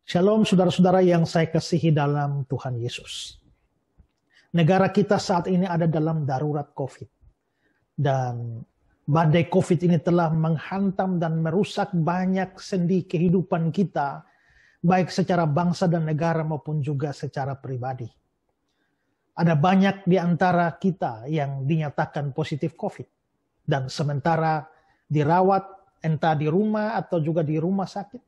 Shalom saudara-saudara yang saya kasihi dalam Tuhan Yesus. Negara kita saat ini ada dalam darurat COVID. Dan badai COVID ini telah menghantam dan merusak banyak sendi kehidupan kita, baik secara bangsa dan negara maupun juga secara pribadi. Ada banyak di antara kita yang dinyatakan positif COVID. Dan sementara dirawat entah di rumah atau juga di rumah sakit.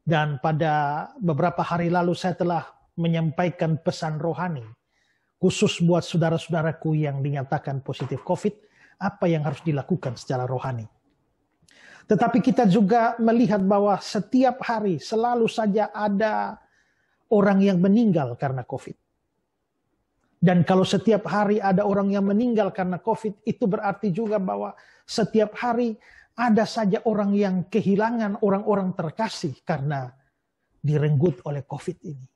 Dan pada beberapa hari lalu saya telah menyampaikan pesan rohani khusus buat saudara-saudaraku yang dinyatakan positif COVID, apa yang harus dilakukan secara rohani. Tetapi kita juga melihat bahwa setiap hari selalu saja ada orang yang meninggal karena COVID. Dan kalau setiap hari ada orang yang meninggal karena COVID, itu berarti juga bahwa setiap hari ada saja orang yang kehilangan orang-orang terkasih karena direnggut oleh COVID ini.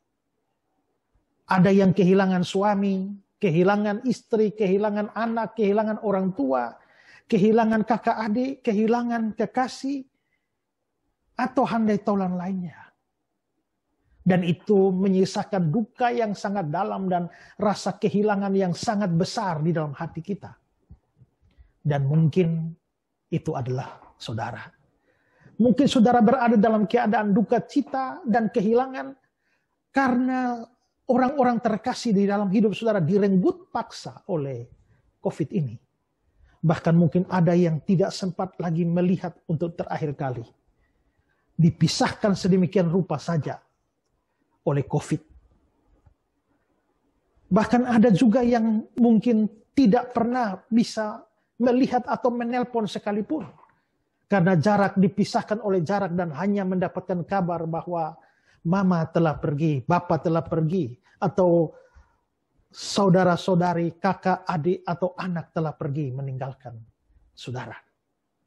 Ada yang kehilangan suami, kehilangan istri, kehilangan anak, kehilangan orang tua, kehilangan kakak adik, kehilangan kekasih, atau handai tolan lainnya. Dan itu menyisakan duka yang sangat dalam dan rasa kehilangan yang sangat besar di dalam hati kita. Dan mungkin itu adalah saudara. Mungkin saudara berada dalam keadaan duka cita dan kehilangan karena orang-orang terkasih di dalam hidup saudara direnggut paksa oleh COVID ini. Bahkan mungkin ada yang tidak sempat lagi melihat untuk terakhir kali. Dipisahkan sedemikian rupa saja oleh COVID. Bahkan ada juga yang mungkin tidak pernah bisa melihat atau menelpon sekalipun. Karena jarak dipisahkan oleh jarak dan hanya mendapatkan kabar bahwa mama telah pergi, bapak telah pergi, atau saudara-saudari, kakak, adik, atau anak telah pergi meninggalkan saudara.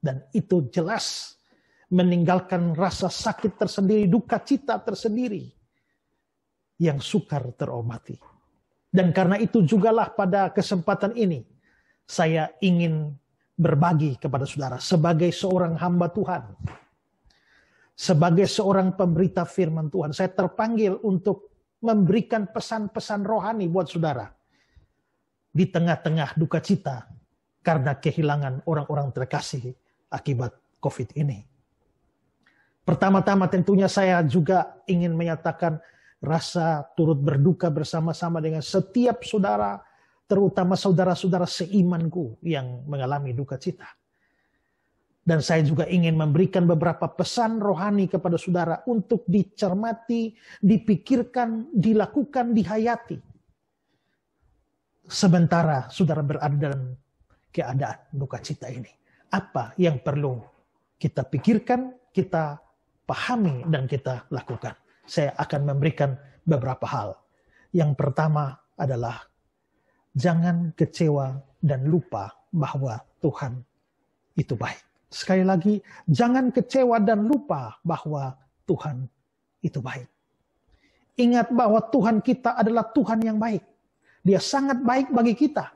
Dan itu jelas meninggalkan rasa sakit tersendiri, duka cita tersendiri yang sukar terobati. Dan karena itu jugalah pada kesempatan ini saya ingin berbagi kepada saudara sebagai seorang hamba Tuhan. Sebagai seorang pemberita firman Tuhan. Saya terpanggil untuk memberikan pesan-pesan rohani buat saudara. Di tengah-tengah duka cita karena kehilangan orang-orang terkasih akibat COVID ini. Pertama-tama tentunya saya juga ingin menyatakan rasa turut berduka bersama-sama dengan setiap saudara, terutama saudara-saudara seimanku yang mengalami duka cita. Dan saya juga ingin memberikan beberapa pesan rohani kepada saudara untuk dicermati, dipikirkan, dilakukan, dihayati. Sementara saudara berada dalam keadaan duka cita ini. Apa yang perlu kita pikirkan, kita pahami, dan kita lakukan. Saya akan memberikan beberapa hal. Yang pertama adalah jangan kecewa dan lupa bahwa Tuhan itu baik. Sekali lagi, jangan kecewa dan lupa bahwa Tuhan itu baik. Ingat bahwa Tuhan kita adalah Tuhan yang baik. Dia sangat baik bagi kita.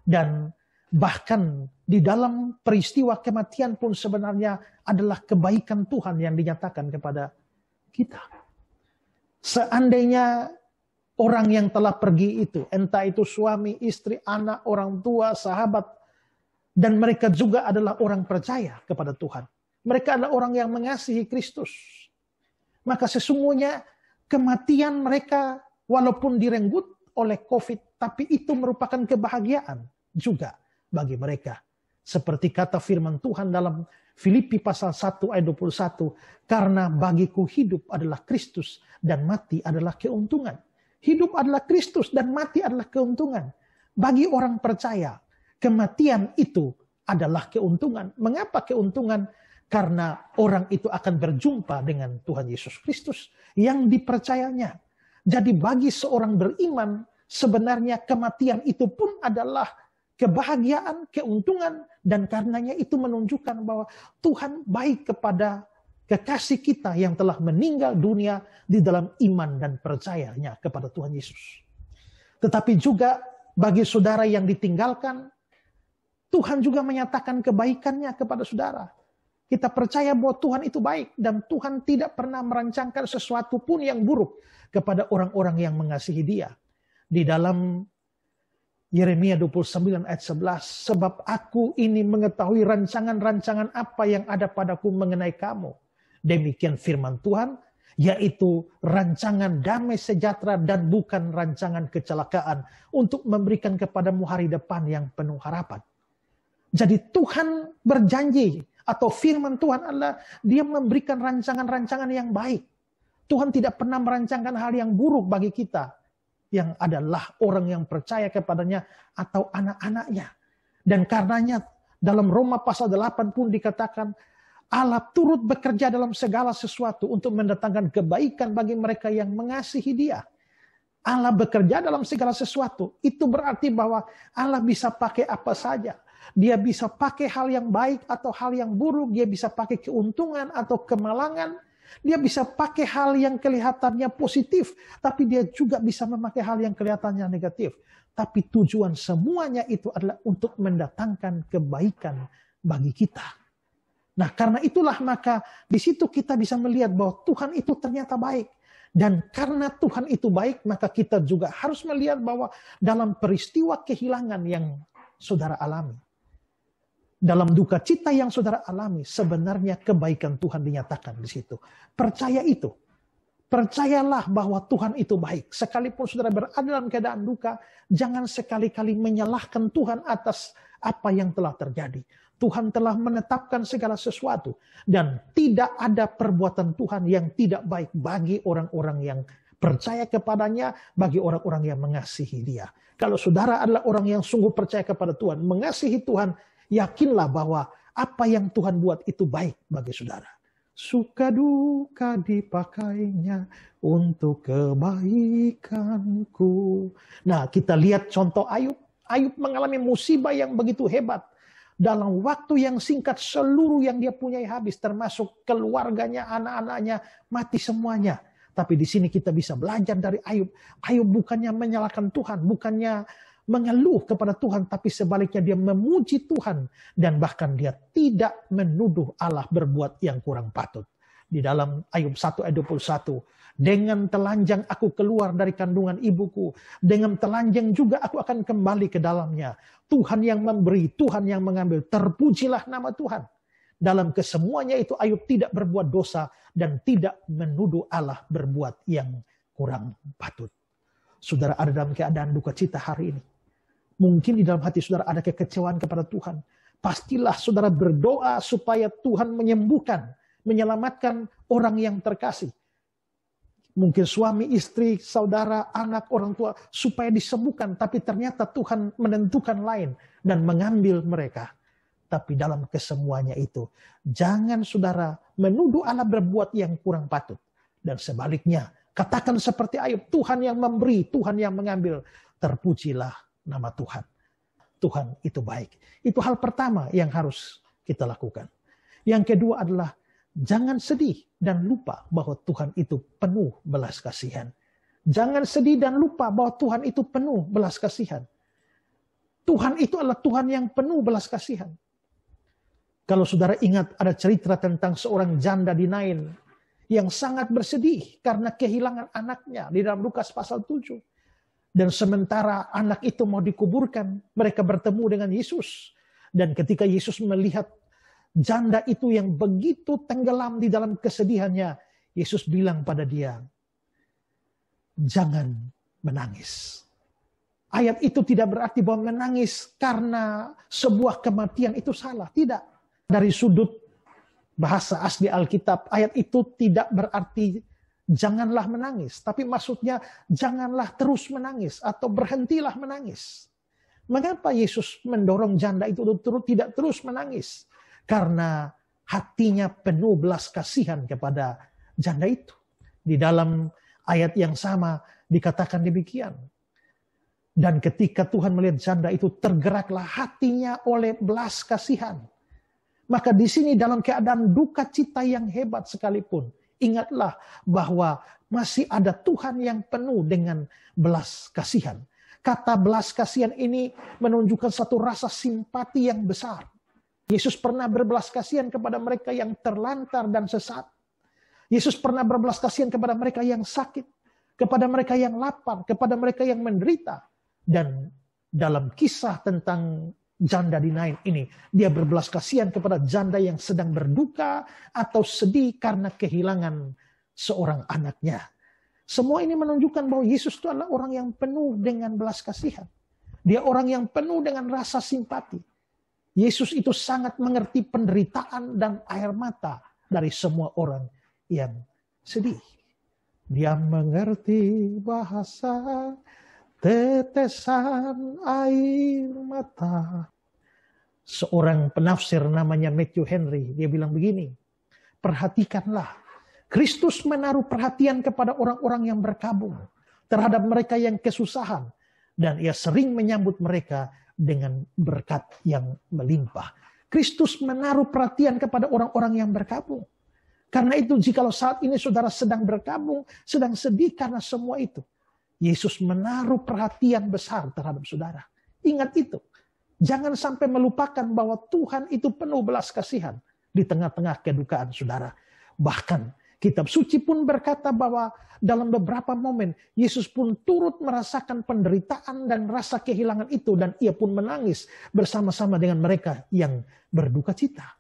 Dan bahkan di dalam peristiwa kematian pun sebenarnya adalah kebaikan Tuhan yang dinyatakan kepada kita. Seandainya orang yang telah pergi itu, entah itu suami, istri, anak, orang tua, sahabat, dan mereka juga adalah orang percaya kepada Tuhan. Mereka adalah orang yang mengasihi Kristus. Maka sesungguhnya kematian mereka walaupun direnggut oleh COVID, tapi itu merupakan kebahagiaan juga bagi mereka. Seperti kata firman Tuhan dalam Filipi pasal 1 ayat 21, karena bagiku hidup adalah Kristus dan mati adalah keuntungan. Hidup adalah Kristus dan mati adalah keuntungan. Bagi orang percaya, kematian itu adalah keuntungan. Mengapa keuntungan? Karena orang itu akan berjumpa dengan Tuhan Yesus Kristus yang dipercayanya. Jadi bagi seorang beriman, sebenarnya kematian itu pun adalah kebahagiaan, keuntungan, dan karenanya itu menunjukkan bahwa Tuhan baik kepada kekasih kita yang telah meninggal dunia di dalam iman dan percayanya kepada Tuhan Yesus. Tetapi juga bagi saudara yang ditinggalkan, Tuhan juga menyatakan kebaikannya kepada saudara. Kita percaya bahwa Tuhan itu baik dan Tuhan tidak pernah merancangkan sesuatu pun yang buruk kepada orang-orang yang mengasihi Dia. Di dalam Yeremia 29 ayat 11, sebab aku ini mengetahui rancangan-rancangan apa yang ada padaku mengenai kamu. Demikian firman Tuhan, yaitu rancangan damai sejahtera dan bukan rancangan kecelakaan untuk memberikan kepadamu hari depan yang penuh harapan. Jadi Tuhan berjanji atau firman Tuhan adalah Dia memberikan rancangan-rancangan yang baik. Tuhan tidak pernah merancangkan hal yang buruk bagi kita yang adalah orang yang percaya kepadanya atau anak-anaknya. Dan karenanya dalam Roma pasal 8 pun dikatakan Allah turut bekerja dalam segala sesuatu untuk mendatangkan kebaikan bagi mereka yang mengasihi Dia. Allah bekerja dalam segala sesuatu. Itu berarti bahwa Allah bisa pakai apa saja. Dia bisa pakai hal yang baik atau hal yang buruk. Dia bisa pakai keuntungan atau kemalangan. Dia bisa pakai hal yang kelihatannya positif. Tapi dia juga bisa memakai hal yang kelihatannya negatif. Tapi tujuan semuanya itu adalah untuk mendatangkan kebaikan bagi kita. Nah, karena itulah maka di situ kita bisa melihat bahwa Tuhan itu ternyata baik. Dan karena Tuhan itu baik, maka kita juga harus melihat bahwa dalam peristiwa kehilangan yang saudara alami, dalam duka cita yang saudara alami, sebenarnya kebaikan Tuhan dinyatakan di situ. Percaya itu. Percayalah bahwa Tuhan itu baik. Sekalipun saudara berada dalam keadaan duka, jangan sekali-kali menyalahkan Tuhan atas apa yang telah terjadi. Tuhan telah menetapkan segala sesuatu. Dan tidak ada perbuatan Tuhan yang tidak baik bagi orang-orang yang percaya kepadanya, bagi orang-orang yang mengasihi Dia. Kalau saudara adalah orang yang sungguh percaya kepada Tuhan, mengasihi Tuhan, yakinlah bahwa apa yang Tuhan buat itu baik bagi saudara. Suka duka dipakainya untuk kebaikanku. Nah, kita lihat contoh Ayub. Ayub mengalami musibah yang begitu hebat. Dalam waktu yang singkat seluruh yang dia punyai habis. Termasuk keluarganya, anak-anaknya mati semuanya. Tapi di sini kita bisa belajar dari Ayub. Ayub bukannya menyalahkan Tuhan. Bukannya mengeluh kepada Tuhan, tapi sebaliknya dia memuji Tuhan dan bahkan dia tidak menuduh Allah berbuat yang kurang patut. Di dalam Ayub 1 ayat 21, dengan telanjang aku keluar dari kandungan ibuku, dengan telanjang juga aku akan kembali ke dalamnya. Tuhan yang memberi, Tuhan yang mengambil, terpujilah nama Tuhan. Dalam kesemuanya itu Ayub tidak berbuat dosa dan tidak menuduh Allah berbuat yang kurang patut. Saudara ada dalam keadaan duka cita hari ini. Mungkin di dalam hati saudara ada kekecewaan kepada Tuhan. Pastilah saudara berdoa supaya Tuhan menyembuhkan, menyelamatkan orang yang terkasih. Mungkin suami, istri, saudara, anak, orang tua, supaya disembuhkan. Tapi ternyata Tuhan menentukan lain dan mengambil mereka. Tapi dalam kesemuanya itu, jangan saudara menuduh Allah berbuat yang kurang patut. Dan sebaliknya, katakan seperti Ayub, Tuhan yang memberi, Tuhan yang mengambil. Terpujilah nama Tuhan. Tuhan itu baik. Itu hal pertama yang harus kita lakukan. Yang kedua adalah jangan sedih dan lupa bahwa Tuhan itu penuh belas kasihan. Jangan sedih dan lupa bahwa Tuhan itu penuh belas kasihan. Tuhan itu adalah Tuhan yang penuh belas kasihan. Kalau saudara ingat ada cerita tentang seorang janda di Nain yang sangat bersedih karena kehilangan anaknya di dalam Lukas pasal 7. Dan sementara anak itu mau dikuburkan, mereka bertemu dengan Yesus. Dan ketika Yesus melihat janda itu yang begitu tenggelam di dalam kesedihannya, Yesus bilang pada dia, jangan menangis. Ayat itu tidak berarti bahwa menangis karena sebuah kematian itu salah. Tidak. Dari sudut bahasa asli Alkitab, ayat itu tidak berarti janganlah menangis. Tapi maksudnya janganlah terus menangis atau berhentilah menangis. Mengapa Yesus mendorong janda itu tidak terus menangis? Karena hatinya penuh belas kasihan kepada janda itu. Di dalam ayat yang sama dikatakan demikian. Dan ketika Tuhan melihat janda itu, tergeraklah hatinya oleh belas kasihan. Maka di sini dalam keadaan duka cita yang hebat sekalipun, ingatlah bahwa masih ada Tuhan yang penuh dengan belas kasihan. Kata belas kasihan ini menunjukkan satu rasa simpati yang besar. Yesus pernah berbelas kasihan kepada mereka yang terlantar dan sesat. Yesus pernah berbelas kasihan kepada mereka yang sakit, kepada mereka yang lapar, kepada mereka yang menderita. Dan dalam kisah tentang janda di Nain ini, dia berbelas kasihan kepada janda yang sedang berduka atau sedih karena kehilangan seorang anaknya. Semua ini menunjukkan bahwa Yesus itu adalah orang yang penuh dengan belas kasihan. Dia orang yang penuh dengan rasa simpati. Yesus itu sangat mengerti penderitaan dan air mata dari semua orang yang sedih. Dia mengerti bahasa tetesan air mata. Seorang penafsir namanya Matthew Henry, dia bilang begini, perhatikanlah, Kristus menaruh perhatian kepada orang-orang yang berkabung, terhadap mereka yang kesusahan, dan ia sering menyambut mereka dengan berkat yang melimpah. Kristus menaruh perhatian kepada orang-orang yang berkabung. Karena itu jikalau saat ini saudara sedang berkabung, sedang sedih karena semua itu, Yesus menaruh perhatian besar terhadap saudara. Ingat itu. Jangan sampai melupakan bahwa Tuhan itu penuh belas kasihan di tengah-tengah kedukaan saudara. Bahkan Kitab Suci pun berkata bahwa dalam beberapa momen Yesus pun turut merasakan penderitaan dan rasa kehilangan itu, dan ia pun menangis bersama-sama dengan mereka yang berduka cita.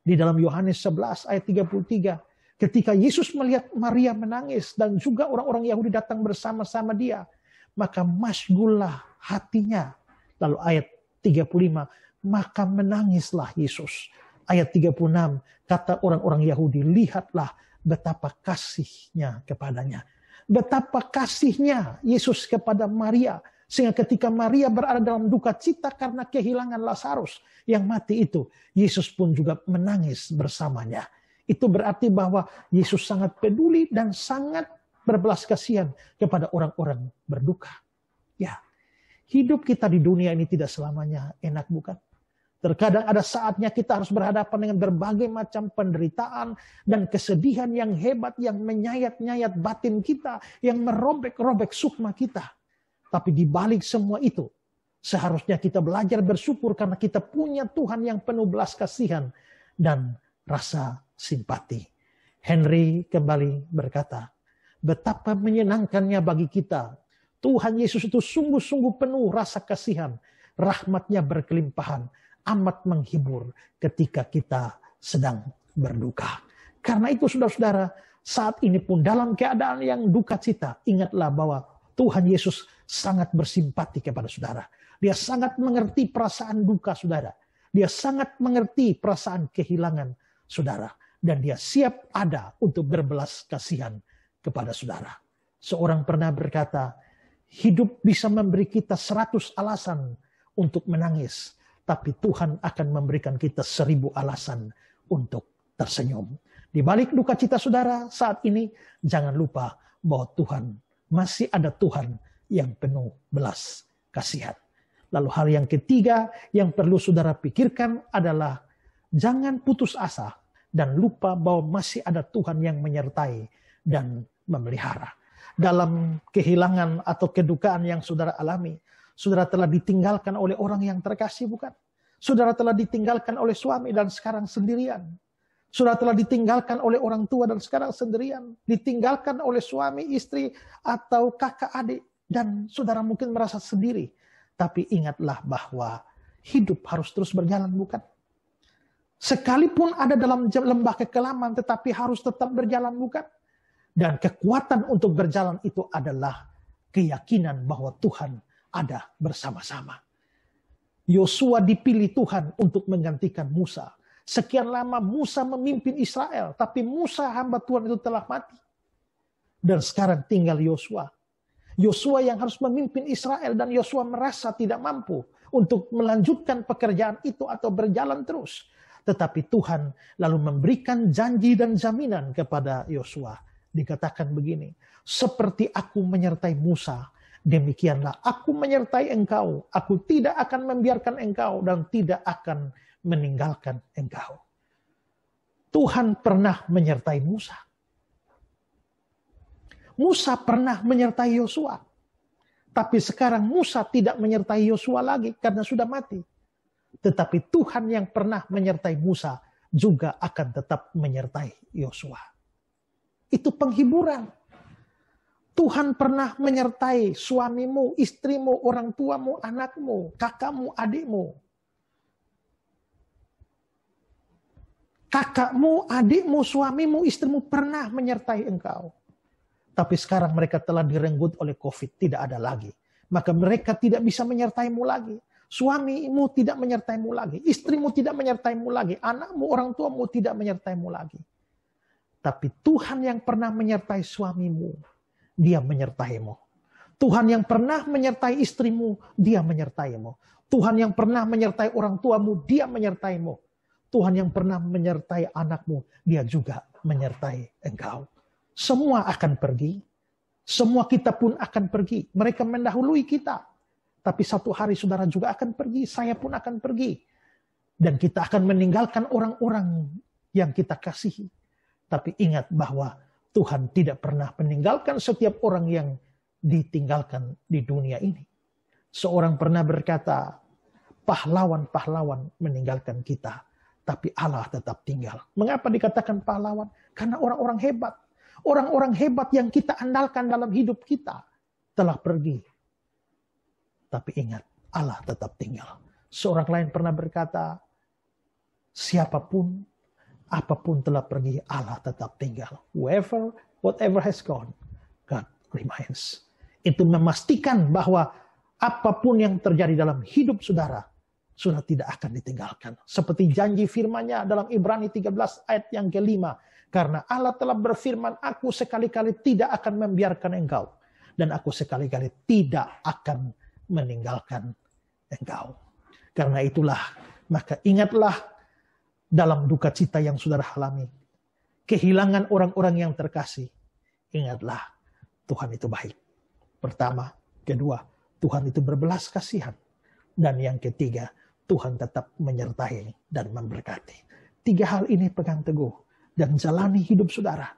Di dalam Yohanes 11 ayat 33, ketika Yesus melihat Maria menangis dan juga orang-orang Yahudi datang bersama-sama dia, maka masgullah hatinya. Lalu ayat 35, maka menangislah Yesus. Ayat 36, kata orang-orang Yahudi, lihatlah betapa kasihnya kepadanya. Betapa kasihnya Yesus kepada Maria. Sehingga ketika Maria berada dalam duka cita karena kehilangan Lazarus yang mati itu, Yesus pun juga menangis bersamanya. Itu berarti bahwa Yesus sangat peduli dan sangat berbelas kasihan kepada orang-orang berduka. Ya, hidup kita di dunia ini tidak selamanya enak, bukan? Terkadang ada saatnya kita harus berhadapan dengan berbagai macam penderitaan dan kesedihan yang hebat, yang menyayat-nyayat batin kita, yang merobek-robek sukma kita. Tapi di balik semua itu, seharusnya kita belajar bersyukur karena kita punya Tuhan yang penuh belas kasihan dan rasa simpati. Henry kembali berkata, betapa menyenangkannya bagi kita. Tuhan Yesus itu sungguh-sungguh penuh rasa kasihan, rahmatnya berkelimpahan, amat menghibur ketika kita sedang berduka. Karena itu saudara-saudara, saat ini pun dalam keadaan yang duka cita, ingatlah bahwa Tuhan Yesus sangat bersimpati kepada saudara. Dia sangat mengerti perasaan duka saudara. Dia sangat mengerti perasaan kehilangan saudara. Dan dia siap ada untuk berbelas kasihan kepada saudara. Seorang pernah berkata, hidup bisa memberi kita 100 alasan untuk menangis. Tapi Tuhan akan memberikan kita 1000 alasan untuk tersenyum. Di balik duka cita saudara saat ini, jangan lupa bahwa Tuhan masih ada Tuhan yang penuh belas kasihan. Lalu hal yang ketiga yang perlu saudara pikirkan adalah jangan putus asa dan lupa bahwa masih ada Tuhan yang menyertai dan memelihara. Dalam kehilangan atau kedukaan yang saudara alami, saudara telah ditinggalkan oleh orang yang terkasih, bukan? Saudara telah ditinggalkan oleh suami dan sekarang sendirian. Saudara telah ditinggalkan oleh orang tua dan sekarang sendirian. Ditinggalkan oleh suami, istri, atau kakak adik. Dan saudara mungkin merasa sendiri. Tapi ingatlah bahwa hidup harus terus berjalan, bukan? Sekalipun ada dalam lembah kekelaman, tetapi harus tetap berjalan, bukan? Dan kekuatan untuk berjalan itu adalah keyakinan bahwa Tuhan ada bersama-sama. Yosua dipilih Tuhan untuk menggantikan Musa. Sekian lama Musa memimpin Israel, tapi Musa hamba Tuhan itu telah mati. Dan sekarang tinggal Yosua. Yosua yang harus memimpin Israel, dan Yosua merasa tidak mampu untuk melanjutkan pekerjaan itu atau berjalan terus. Tetapi Tuhan lalu memberikan janji dan jaminan kepada Yosua. Dikatakan begini, seperti aku menyertai Musa, demikianlah aku menyertai engkau. Aku tidak akan membiarkan engkau dan tidak akan meninggalkan engkau. Tuhan pernah menyertai Musa. Musa pernah menyertai Yosua. Tapi sekarang Musa tidak menyertai Yosua lagi karena sudah mati. Tetapi Tuhan yang pernah menyertai Musa juga akan tetap menyertai Yosua. Itu penghiburan. Tuhan pernah menyertai suamimu, istrimu, orang tuamu, anakmu, kakakmu, adikmu. Kakakmu, adikmu, suamimu, istrimu pernah menyertai engkau. Tapi sekarang mereka telah direnggut oleh COVID, tidak ada lagi. Maka mereka tidak bisa menyertaimu lagi. Suamimu tidak menyertaimu lagi. Istrimu tidak menyertaimu lagi. Anakmu, orang tuamu tidak menyertaimu lagi. Tapi Tuhan yang pernah menyertai suamimu, Dia menyertaimu. Tuhan yang pernah menyertai istrimu, Dia menyertaimu. Tuhan yang pernah menyertai orang tuamu, Dia menyertaimu. Tuhan yang pernah menyertai anakmu, Dia juga menyertai engkau. Semua akan pergi. Semua kita pun akan pergi. Mereka mendahului kita. Tapi satu hari saudara juga akan pergi. Saya pun akan pergi. Dan kita akan meninggalkan orang-orang yang kita kasihi. Tapi ingat bahwa Tuhan tidak pernah meninggalkan setiap orang yang ditinggalkan di dunia ini. Seorang pernah berkata, pahlawan-pahlawan meninggalkan kita. Tapi Allah tetap tinggal. Mengapa dikatakan pahlawan? Karena orang-orang hebat. Orang-orang hebat yang kita andalkan dalam hidup kita telah pergi. Tapi ingat, Allah tetap tinggal. Seorang lain pernah berkata, siapapun, apapun telah pergi, Allah tetap tinggal. Whatever has gone, God remains. Itu memastikan bahwa apapun yang terjadi dalam hidup saudara, sudah tidak akan ditinggalkan. Seperti janji firman-Nya dalam Ibrani 13 ayat yang kelima. Karena Allah telah berfirman, aku sekali-kali tidak akan membiarkan engkau. Dan aku sekali-kali tidak akan meninggalkan engkau. Karena itulah, maka ingatlah dalam duka cita yang saudara alami. Kehilangan orang-orang yang terkasih. Ingatlah, Tuhan itu baik. Pertama, kedua, Tuhan itu berbelas kasihan. Dan yang ketiga, Tuhan tetap menyertai dan memberkati. 3 hal ini pegang teguh. Dan jalani hidup saudara.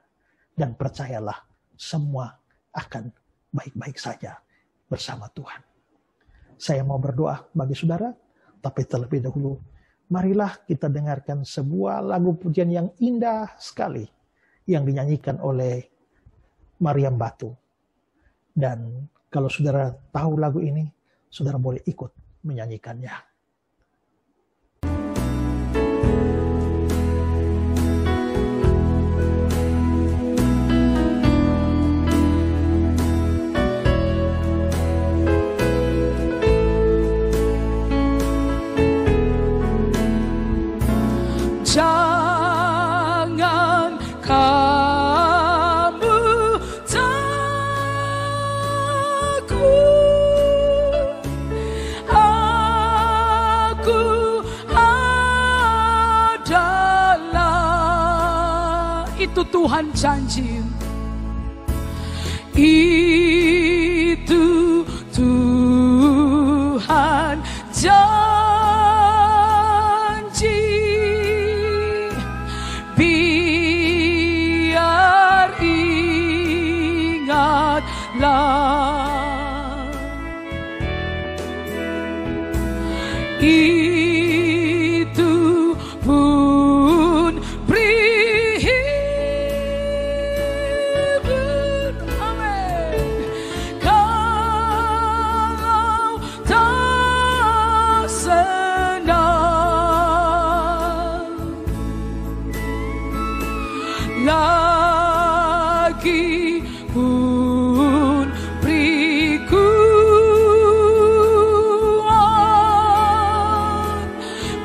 Dan percayalah, semua akan baik-baik saja bersama Tuhan. Saya mau berdoa bagi saudara, tapi terlebih dahulu, marilah kita dengarkan sebuah lagu pujian yang indah sekali, yang dinyanyikan oleh Mariam Batu. Dan kalau saudara tahu lagu ini, saudara boleh ikut menyanyikannya. Jangan kamu takut, aku adalah. Itu Tuhan janji. Itu Tuhan janji. Itu pun beri hibur, amin. Kalau tak senang lagi pun beriku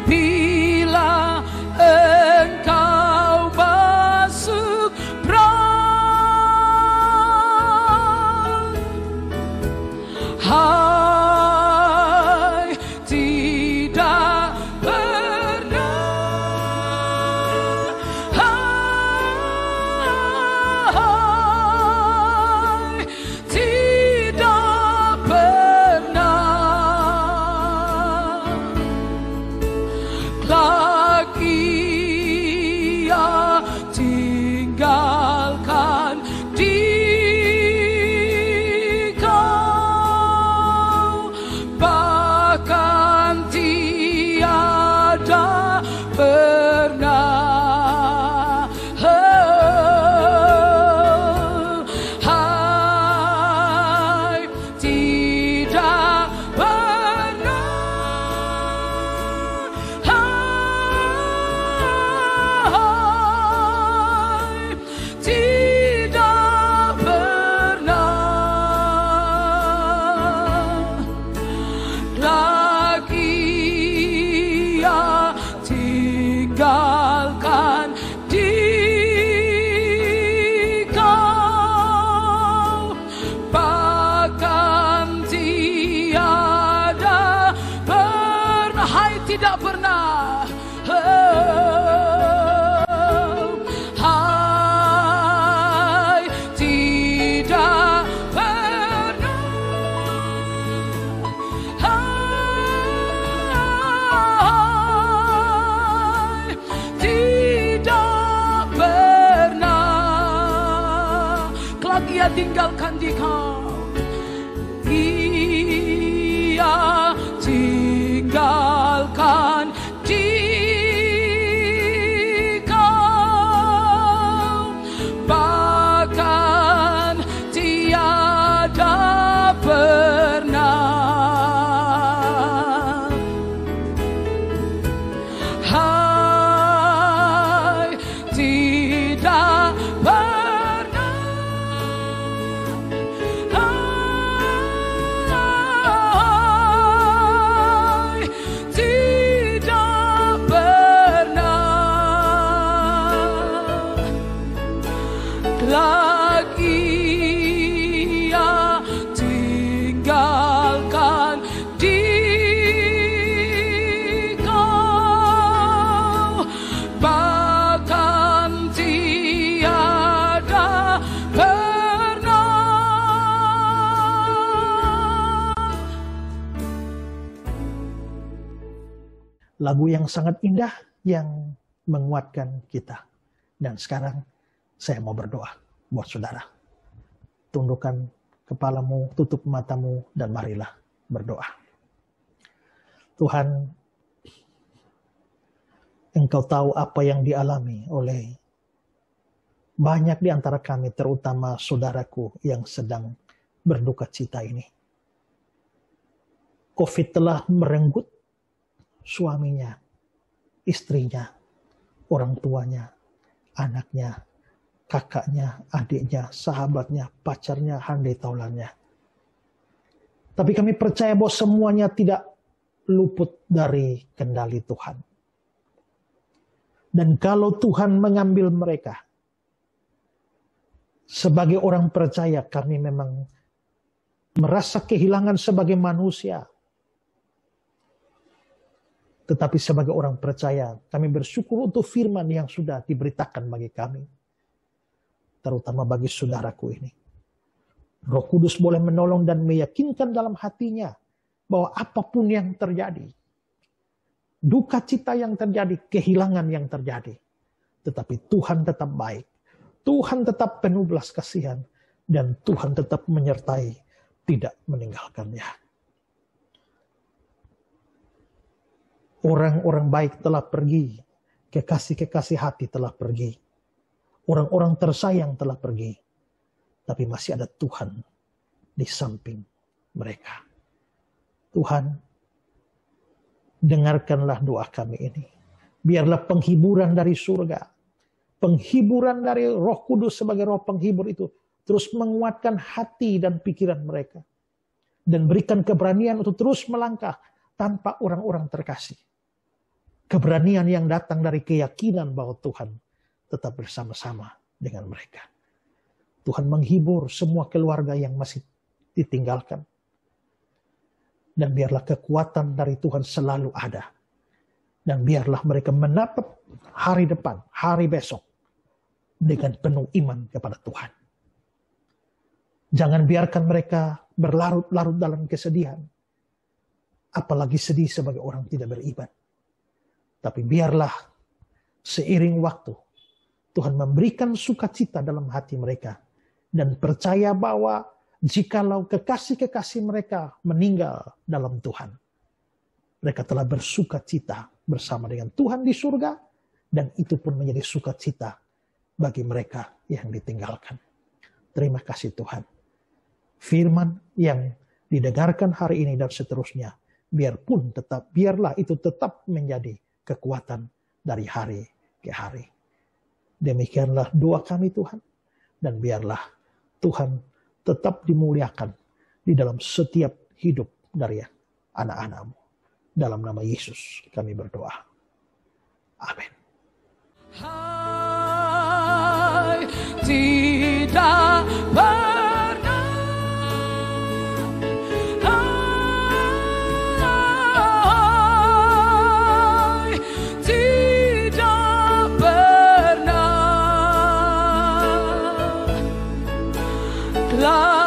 bila engkau masuk perang. Hai, tidak pernah tidak pernah. Ia tinggalkan di kau, Ia tinggalkan di kau, bahkan tiada pernah. Hai, tidak lagu yang sangat indah yang menguatkan kita. Dan sekarang saya mau berdoa buat saudara. Tundukkan kepalamu, tutup matamu, dan marilah berdoa. Tuhan, Engkau tahu apa yang dialami oleh banyak di antara kami, terutama saudaraku yang sedang berduka cita ini. COVID telah merenggut suaminya, istrinya, orang tuanya, anaknya, kakaknya, adiknya, sahabatnya, pacarnya, handai taulannya. Tapi kami percaya bahwa semuanya tidak luput dari kendali Tuhan. Dan kalau Tuhan mengambil mereka, sebagai orang percaya kami memang merasa kehilangan sebagai manusia. Tetapi sebagai orang percaya, kami bersyukur untuk firman yang sudah diberitakan bagi kami. Terutama bagi saudaraku ini. Roh Kudus boleh menolong dan meyakinkan dalam hatinya bahwa apapun yang terjadi, duka cita yang terjadi, kehilangan yang terjadi, tetapi Tuhan tetap baik. Tuhan tetap penuh belas kasihan. Dan Tuhan tetap menyertai, tidak meninggalkannya. Orang-orang baik telah pergi, kekasih-kekasih hati telah pergi, orang-orang tersayang telah pergi, tapi masih ada Tuhan di samping mereka. Tuhan, dengarkanlah doa kami ini. Biarlah penghiburan dari surga, penghiburan dari Roh Kudus sebagai roh penghibur itu terus menguatkan hati dan pikiran mereka. Dan berikan keberanian untuk terus melangkah tanpa orang-orang terkasih. Keberanian yang datang dari keyakinan bahwa Tuhan tetap bersama-sama dengan mereka. Tuhan menghibur semua keluarga yang masih ditinggalkan. Dan biarlah kekuatan dari Tuhan selalu ada. Dan biarlah mereka menatap hari depan, hari besok, dengan penuh iman kepada Tuhan. Jangan biarkan mereka berlarut-larut dalam kesedihan. Apalagi sedih sebagai orang tidak beriman. Tapi biarlah seiring waktu Tuhan memberikan sukacita dalam hati mereka. Dan percaya bahwa jikalau kekasih-kekasih mereka meninggal dalam Tuhan, mereka telah bersukacita bersama dengan Tuhan di surga. Dan itu pun menjadi sukacita bagi mereka yang ditinggalkan. Terima kasih Tuhan. Firman yang didengarkan hari ini dan seterusnya, biarlah itu tetap menjadi kekuatan dari hari ke hari. Demikianlah doa kami Tuhan. Dan biarlah Tuhan tetap dimuliakan di dalam setiap hidup dari anak-anak-Mu. Dalam nama Yesus kami berdoa. Amin. Hai, tidak pernah. lagi.